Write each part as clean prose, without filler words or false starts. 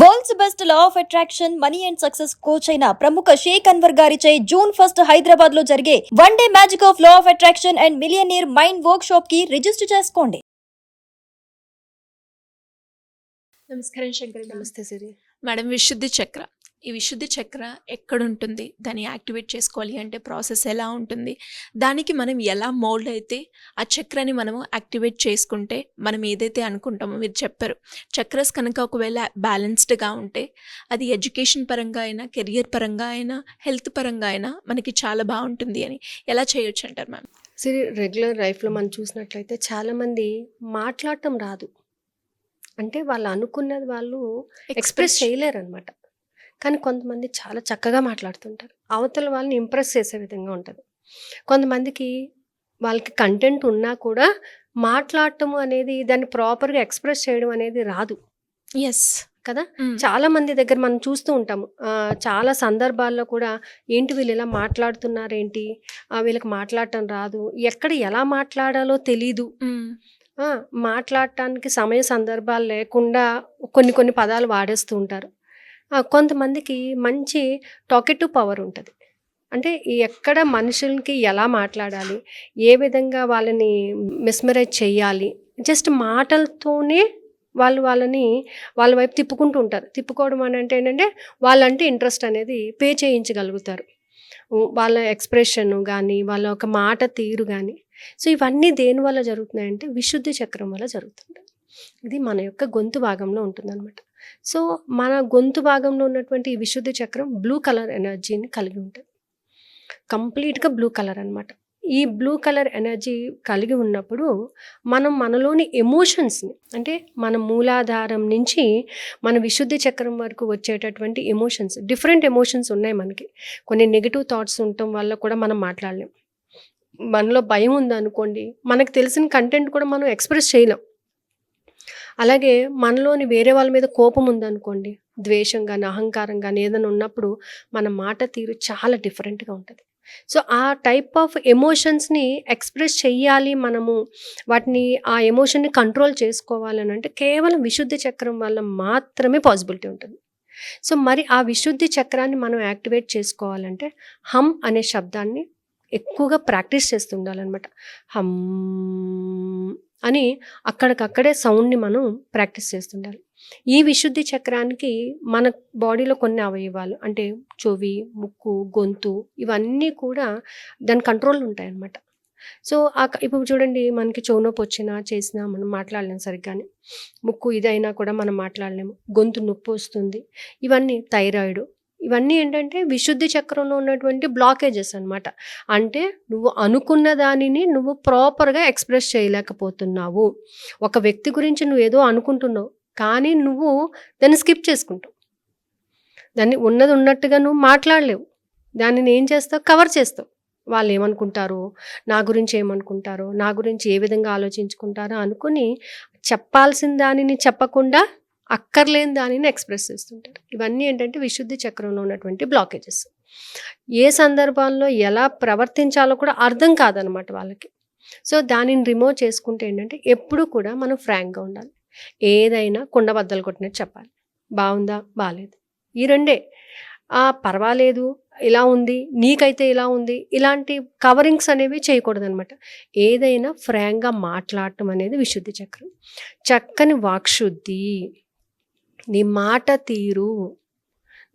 World's best law of attraction money and success coach అయిన ప్రముఖ షేక్ అన్వర్ గారిచే జూన్ 1 హైదరాబాద్ లో జరిగే one day magic of law of attraction and millionaire mind work shop కి register చేసుకోండి. నమస్కారం శంకరి. నమస్తే సిరి. మేడం, విశుద్ధి చక్ర, ఈ విశుద్ధి చక్ర ఎక్కడ ఉంటుంది, దాన్ని యాక్టివేట్ చేసుకోవాలి అంటే ప్రాసెస్ ఎలా ఉంటుంది, దానికి మనం ఎలా మోల్డ్ అయితే ఆ చక్రాన్ని మనము యాక్టివేట్ చేసుకుంటే మనం ఏదైతే అనుకుంటామో, మీరు చెప్పారు చక్రస్ కనుక ఒకవేళ బ్యాలెన్స్డ్గా ఉంటే అది ఎడ్యుకేషన్ పరంగా అయినా, కెరియర్ పరంగా అయినా, హెల్త్ పరంగా అయినా మనకి చాలా బాగుంటుంది అని ఎలా చేయొచ్చు అంటారు మ్యామ్? సిరి, రెగ్యులర్ లైఫ్లో మనం చూసినట్లయితే చాలామంది మాట్లాడటం రాదు, అంటే వాళ్ళు అనుకున్నది వాళ్ళు ఎక్స్ప్రెస్ చేయలేరు అనమాట. కానీ కొంతమంది చాలా చక్కగా మాట్లాడుతుంటారు, అవతల వాళ్ళని ఇంప్రెస్ చేసే విధంగా ఉంటుంది. కొంతమందికి వాళ్ళకి కంటెంట్ ఉన్నా కూడా మాట్లాడటం అనేది, దాన్ని ప్రాపర్గా ఎక్స్ప్రెస్ చేయడం అనేది రాదు ఎస్ కదా. చాలా మంది దగ్గర మనం చూస్తూ ఉంటాము, చాలా సందర్భాల్లో కూడా ఏంటి వీళ్ళు ఇలా మాట్లాడుతున్నారేంటి, వీళ్ళకి మాట్లాడటం రాదు, ఎక్కడ ఎలా మాట్లాడాలో తెలీదు, మాట్లాడటానికి సమయ సందర్భాలు లేకుండా కొన్ని పదాలు వాడేస్తూ ఉంటారు. కొంతమందికి మంచి టాకెటివ్ పవర్ ఉంటుంది, అంటే ఎక్కడ మనుషులకి ఎలా మాట్లాడాలి, ఏ విధంగా వాళ్ళని మిస్మరైజ్ చేయాలి, జస్ట్ మాటలతోనే వాళ్ళని వాళ్ళ వైపు తిప్పుకుంటూ ఉంటారు. తిప్పుకోవడం అని అంటే ఏంటంటే వాళ్ళంటే ఇంట్రెస్ట్ అనేది పే చేయించగలుగుతారు, వాళ్ళ ఎక్స్ప్రెషన్ కానీ, వాళ్ళ ఒక మాట తీరు కానీ. సో ఇవన్నీ దేని వల్ల జరుగుతున్నాయంటే విశుద్ధి చక్రం వల్ల జరుగుతుంది. ఇది మన యొక్క గొంతు భాగంలో ఉంటుందన్నమాట. సో మన గొంతు భాగంలో ఉన్నటువంటి ఈ విశుద్ధి చక్రం బ్లూ కలర్ ఎనర్జీని కలిగి ఉంటుంది, కంప్లీట్గా బ్లూ కలర్ అనమాట. ఈ బ్లూ కలర్ ఎనర్జీ కలిగి ఉన్నప్పుడు మనం మనలోని ఎమోషన్స్ని, అంటే మన మూలాధారం నుంచి మన విశుద్ధి చక్రం వరకు వచ్చేటటువంటి ఎమోషన్స్, డిఫరెంట్ ఎమోషన్స్ ఉన్నాయి మనకి. కొన్ని నెగిటివ్ థాట్స్ ఉండటం వల్ల కూడా మనం మాట్లాడలేం. మనలో భయం ఉందనుకోండి, మనకు తెలిసిన కంటెంట్ కూడా మనం ఎక్స్ప్రెస్ చేయలేం. అలాగే మనలోని వేరే వాళ్ళ మీద కోపం ఉందనుకోండి, ద్వేషం కానీ, అహంకారం కానీ ఏదైనా ఉన్నప్పుడు మన మాట తీరు చాలా డిఫరెంట్గా ఉంటుంది. సో ఆ టైప్ ఆఫ్ ఎమోషన్స్ని ఎక్స్ప్రెస్ చెయ్యాలి మనము, వాటిని ఆ ఎమోషన్ని కంట్రోల్ చేసుకోవాలని అంటే కేవలం విశుద్ధి చక్రం వల్ల మాత్రమే పాసిబిలిటీ ఉంటుంది. సో మరి ఆ విశుద్ధి చక్రాన్ని మనం యాక్టివేట్ చేసుకోవాలంటే హమ్ అనే శబ్దాన్ని ఎక్కువగా ప్రాక్టీస్ చేస్తూ ఉండాలన్నమాట. హమ్ అని అక్కడికక్కడే సౌండ్ని మనం ప్రాక్టీస్ చేస్తుండాలి. ఈ విశుద్ధి చక్రానికి మన బాడీలో కొన్ని అవయవాలు, అంటే చెవి, ముక్కు, గొంతు, ఇవన్నీ కూడా దాని కంట్రోల్ ఉంటాయి అన్నమాట. సో ఇప్పుడు చూడండి, మనకి చెవు నొప్పి వచ్చినా చేసినా మనం మాట్లాడలేము సరిగ్గానే, ముక్కు ఇదైనా కూడా మనం మాట్లాడలేము, గొంతు నొప్పి వస్తుంది, ఇవన్నీ థైరాయిడ్, ఇవన్నీ ఏంటంటే విశుద్ధి చక్రంలో ఉన్నటువంటి బ్లాకేజెస్ అనమాట. అంటే నువ్వు అనుకున్న దానిని నువ్వు ప్రాపర్గా ఎక్స్ప్రెస్ చేయలేకపోతున్నావు. ఒక వ్యక్తి గురించి నువ్వు ఏదో అనుకుంటున్నావు, కానీ నువ్వు దాన్ని స్కిప్ చేసుకుంటావు, దాన్ని ఉన్నది ఉన్నట్టుగా నువ్వు మాట్లాడలేవు, దానిని ఏం చేస్తావు, కవర్ చేస్తావు. వాళ్ళు ఏమనుకుంటారో, నా గురించి ఏమనుకుంటారో, నా గురించి ఏ విధంగా ఆలోచించుకుంటారో అనుకుని చెప్పాల్సిన దానిని చెప్పకుండా అక్కర్లేని దానిని ఎక్స్ప్రెస్ చేస్తుంటారు. ఇవన్నీ ఏంటంటే విశుద్ధి చక్రంలో ఉన్నటువంటి బ్లాకేజెస్. ఏ సందర్భాల్లో ఎలా ప్రవర్తించాలో కూడా అర్థం కాదనమాట వాళ్ళకి. సో దానిని రిమూవ్ చేసుకుంటే ఏంటంటే ఎప్పుడు కూడా మనం ఫ్రాంక్గా ఉండాలి. ఏదైనా కుండ బద్దలు కొట్టినట్టు చెప్పాలి. బాగుందా, బాగాలేదు, ఈ రెండే. పర్వాలేదు, ఇలా ఉంది, నీకైతే ఇలా ఉంది, ఇలాంటి కవరింగ్స్ అనేవి చేయకూడదనమాట. ఏదైనా ఫ్రాంక్గా మాట్లాడటం అనేది విశుద్ధి చక్రం. చక్కని వాక్శుద్ధి, నీ మాట తీరు,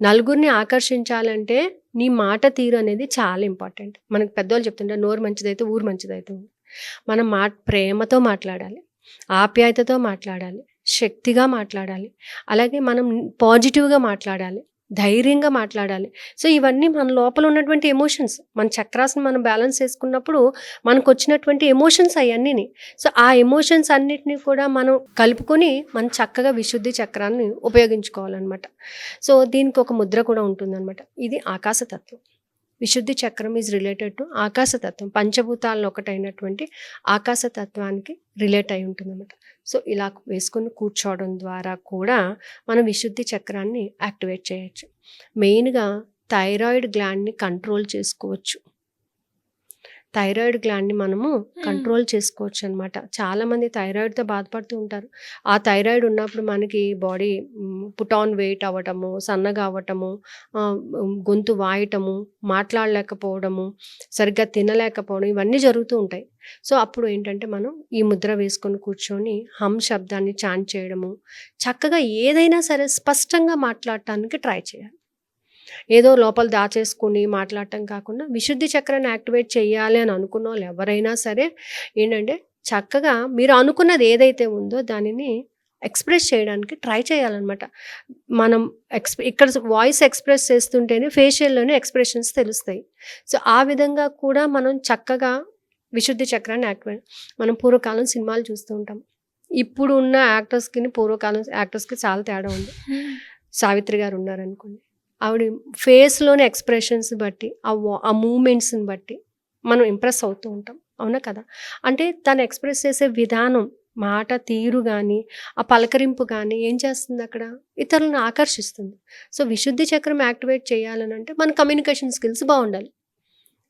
నలుగురిని ఆకర్షించాలంటే నీ మాట తీరు అనేది చాలా ఇంపార్టెంట్. మనకు పెద్దవాళ్ళు చెప్తుంటే నోరు మంచిదైతే ఊరు మంచిదవుతుంది. మనం ప్రేమతో మాట్లాడాలి, ఆప్యాయతతో మాట్లాడాలి, శక్తిగా మాట్లాడాలి, అలాగే మనం పాజిటివ్గా మాట్లాడాలి, ధైర్యంగా మాట్లాడాలి. సో ఇవన్నీ మన లోపల ఉన్నటువంటి ఎమోషన్స్, మన చక్రాస్ని మనం బ్యాలెన్స్ చేసుకున్నప్పుడు మనకు వచ్చినటువంటి ఎమోషన్స్ అవన్నీ. సో ఆ ఎమోషన్స్ అన్నిటినీ కూడా మనం కలుపుకొని మనం చక్కగా విశుద్ధి చక్రాన్ని ఉపయోగించుకోవాలన్నమాట. సో దీనికి ఒక ముద్ర కూడా ఉంటుందన్నమాట. ఇది ఆకాశతత్వం. విశుద్ధి చక్రం ఈజ్ రిలేటెడ్ టు ఆకాశతత్వం, పంచభూతాలను ఒకటైనటువంటి ఆకాశతత్వానికి రిలేట్ అయి ఉంటుందన్నమాట. సో ఇలా వేసుకొని కూర్చోవడం ద్వారా కూడా మనం విశుద్ధి చక్రాన్ని యాక్టివేట్ చేయొచ్చు. మెయిన్గా థైరాయిడ్ గ్లాండ్ని కంట్రోల్ చేసుకోవచ్చు. థైరాయిడ్ గ్లాండ్ని మనము కంట్రోల్ చేసుకోవచ్చు అనమాట. చాలామంది థైరాయిడ్తో బాధపడుతూ ఉంటారు. ఆ థైరాయిడ్ ఉన్నప్పుడు మనకి బాడీ పుట్ ఆన్ వెయిట్ అవ్వటము, సన్నగా అవ్వటము, గొంతు వాయటము, మాట్లాడలేకపోవడము, సరిగ్గా తినలేకపోవడం, ఇవన్నీ జరుగుతూ ఉంటాయి. సో అప్పుడు ఏంటంటే మనం ఈ ముద్ర వేసుకొని కూర్చొని హమ్ శబ్దాన్ని చాంట్ చేయడము, చక్కగా ఏదైనా సరే స్పష్టంగా మాట్లాడటానికి ట్రై చేయాలి. ఏదో లోపల దాచేసుకుని మాట్లాడటం కాకుండా విశుద్ధి చక్రాన్ని యాక్టివేట్ చేయాలి అని అనుకున్న వాళ్ళు ఎవరైనా సరే ఏంటంటే చక్కగా మీరు అనుకున్నది ఏదైతే ఉందో దానిని ఎక్స్ప్రెస్ చేయడానికి ట్రై చేయాలన్నమాట. మనం ఇక్కడ వాయిస్ ఎక్స్ప్రెస్ చేస్తుంటేనే ఫేషియల్లోనే ఎక్స్ప్రెషన్స్ తెలుస్తాయి. సో ఆ విధంగా కూడా మనం చక్కగా విశుద్ధి చక్రాన్ని యాక్టివేట్. మనం పూర్వకాలం సినిమాలు చూస్తూ ఉంటాం. ఇప్పుడు ఉన్న యాక్టర్స్కి పూర్వకాలం యాక్టర్స్కి చాలా తేడా ఉంది. సావిత్రి గారు ఉన్నారనుకోండి, ఆవిడ ఫేస్లోని ఎక్స్ప్రెషన్స్ బట్టి ఆ మూమెంట్స్ని బట్టి మనం ఇంప్రెస్ అవుతూ ఉంటాం. అవునా కదా? అంటే తను ఎక్స్ప్రెస్ చేసే విధానం, మాట తీరు కానీ, ఆ పలకరింపు కానీ ఏం చేస్తుంది అక్కడ, ఇతరులను ఆకర్షిస్తుంది. సో విశుద్ధి చక్రం యాక్టివేట్ చేయాలని అంటే మన కమ్యూనికేషన్ స్కిల్స్ బాగుండాలి.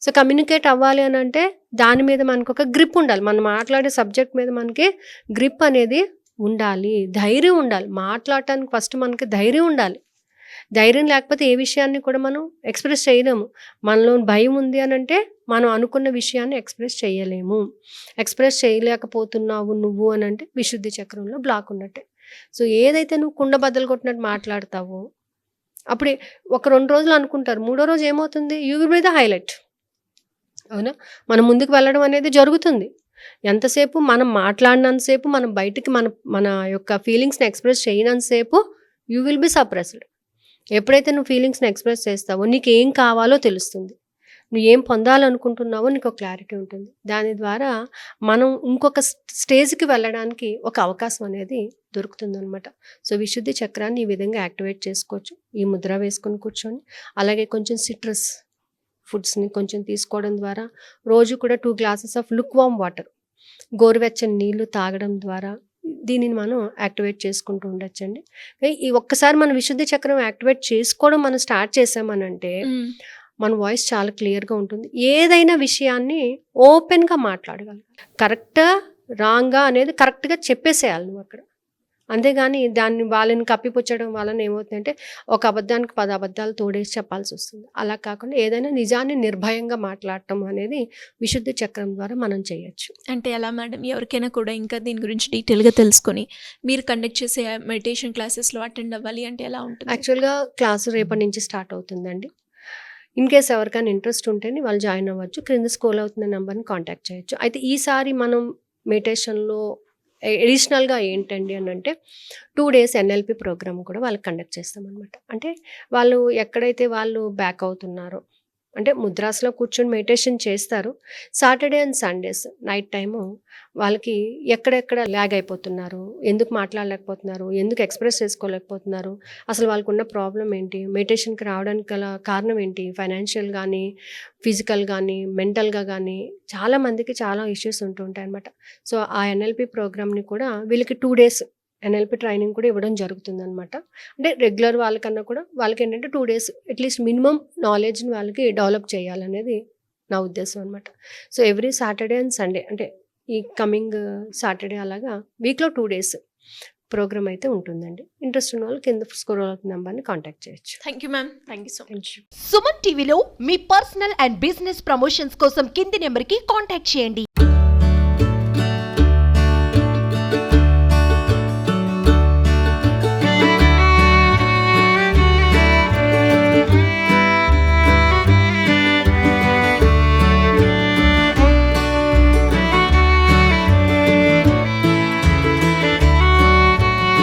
సో కమ్యూనికేట్ అవ్వాలి అని అంటే దాని మీద మనకు ఒక గ్రిప్ ఉండాలి. మనం మాట్లాడే సబ్జెక్ట్ మీద మనకి గ్రిప్ అనేది ఉండాలి, ధైర్యం ఉండాలి. మాట్లాడటానికి ఫస్ట్ మనకి ధైర్యం ఉండాలి. ధైర్యం లేకపోతే ఏ విషయాన్ని కూడా మనం ఎక్స్ప్రెస్ చేయలేము. మనలో భయం ఉంది అని అంటే మనం అనుకున్న విషయాన్ని ఎక్స్ప్రెస్ చేయలేము. ఎక్స్ప్రెస్ చేయలేకపోతున్నావు నువ్వు అని అంటే విశుద్ధి చక్రంలో బ్లాక్ ఉన్నట్టే. సో ఏదైతే నువ్వు కుండ బద్దలు కొట్టినట్టు మాట్లాడతావో అప్పుడే ఒక 2 రోజులు అనుకుంటారు, 3వ రోజు ఏమవుతుంది, you will be the highlight. అవునా? మనం ముందుకు వెళ్ళడం అనేది జరుగుతుంది. ఎంతసేపు మనం మాట్లాడినంతసేపు, మనం బయటికి మన యొక్క ఫీలింగ్స్ని ఎక్స్ప్రెస్ చేయనంతసేపు యూ విల్ బి సప్రెస్డ్. ఎప్పుడైతే నువ్వు ఫీలింగ్స్ని ఎక్స్ప్రెస్ చేస్తావో నీకు ఏం కావాలో తెలుస్తుంది, నువ్వు ఏం పొందాలనుకుంటున్నావో నీకు ఒక క్లారిటీ ఉంటుంది. దాని ద్వారా మనం ఇంకొక స్టేజ్కి వెళ్ళడానికి ఒక అవకాశం అనేది దొరుకుతుందనమాట. సో విశుద్ధి చక్రాన్ని ఈ విధంగా యాక్టివేట్ చేసుకోవచ్చు. ఈ ముద్ర వేసుకొని కూర్చొని, అలాగే కొంచెం సిట్రస్ ఫుడ్స్ని కొంచెం తీసుకోవడం ద్వారా, రోజు కూడా 2 glasses of look warm water, గోరువెచ్చని నీళ్లు తాగడం ద్వారా దీనిని మనం యాక్టివేట్ చేసుకుంటూ ఉండొచ్చండి. ఈ ఒక్కసారి మన విశుద్ధి చక్రం యాక్టివేట్ చేసుకోవడం మనం స్టార్ట్ చేసామనంటే మన వాయిస్ చాలా క్లియర్గా ఉంటుంది. ఏదైనా విషయాన్ని ఓపెన్గా మాట్లాడగలం. కరెక్టా రాంగా అనేది కరెక్ట్గా చెప్పేసేయాలి నువ్వు అక్కడ. అంతేగాని దాన్ని వాళ్ళని కప్పిపుచ్చడం వలన ఏమవుతుందంటే ఒక అబద్ధానికి 10 అబద్ధాలు తోడేసి చెప్పాల్సి వస్తుంది. అలా కాకుండా ఏదైనా నిజాన్ని నిర్భయంగా మాట్లాడటం అనేది విశుద్ధి చక్రం ద్వారా మనం చేయొచ్చు. అంటే ఎలా మేడం, ఎవరికైనా కూడా ఇంకా దీని గురించి డీటెయిల్గా తెలుసుకొని మీరు కండక్ట్ చేసే మెడిటేషన్ క్లాసెస్లో అటెండ్ అవ్వాలి అంటే ఎలా ఉంటుంది? యాక్చువల్గా క్లాసు రేపటి నుంచి స్టార్ట్ అవుతుందండి. ఇన్ కేస్ ఎవరికైనా ఇంట్రెస్ట్ ఉంటేనే వాళ్ళు జాయిన్ అవ్వచ్చు. క్రింద స్క్రోల్ అవుతున్న నెంబర్ని కాంటాక్ట్ చేయొచ్చు. అయితే ఈసారి మనం మెడిటేషన్లో ఎడిషనల్గా ఏంటండి అని అంటే 2 days NLP ప్రోగ్రామ్ కూడా వాళ్ళకి కండక్ట్ చేస్తామన్నమాట. అంటే వాళ్ళు ఎక్కడైతే వాళ్ళు బ్యాక్ అవుతున్నారో, అంటే ముద్రాస్లో కూర్చొని మెడిటేషన్ చేస్తారు. Saturday and Sundays night time వాళ్ళకి ఎక్కడెక్కడ ల్యాగ్ అయిపోతున్నారు, ఎందుకు మాట్లాడలేకపోతున్నారు, ఎందుకు ఎక్స్ప్రెస్ చేసుకోలేకపోతున్నారు, అసలు వాళ్ళకు ఉన్న ప్రాబ్లం ఏంటి, మెడిటేషన్కి రావడానికి గల కారణం ఏంటి, ఫైనాన్షియల్ కానీ, ఫిజికల్ కానీ, మెంటల్గా కానీ చాలామందికి చాలా ఇష్యూస్ ఉంటుంటాయి అన్నమాట. సో ఆ NLP ప్రోగ్రామ్ని కూడా వీళ్ళకి 2 days NLP ట్రైనింగ్ కూడా ఇవ్వడం జరుగుతుందన్నమాట. అంటే రెగ్యులర్ వాళ్ళకన్నా కూడా వాళ్ళకి ఏంటంటే 2 days అట్లీస్ట్ మినిమం నాలెడ్జ్ని వాళ్ళకి డెవలప్ చేయాలనేది నా ఉద్దేశం అనమాట. So every Saturday and Sunday, అంటే ఈ కమింగ్ సాటర్డే అలాగా వీక్లో 2 days ప్రోగ్రామ్ అయితే ఉంటుందండి. ఇంట్రెస్ట్ ఉన్న వాళ్ళు కింద స్క్రోల్ అవుతున్న నెంబర్ని కాంటాక్ట్ చేయొచ్చు. Thank you ma'am, thank you so much. Suman టీవీలో మీ పర్సనల్ అండ్ బిజినెస్ ప్రమోషన్స్ కోసం కింది నెంబర్కి కాంటాక్ట్ చేయండి.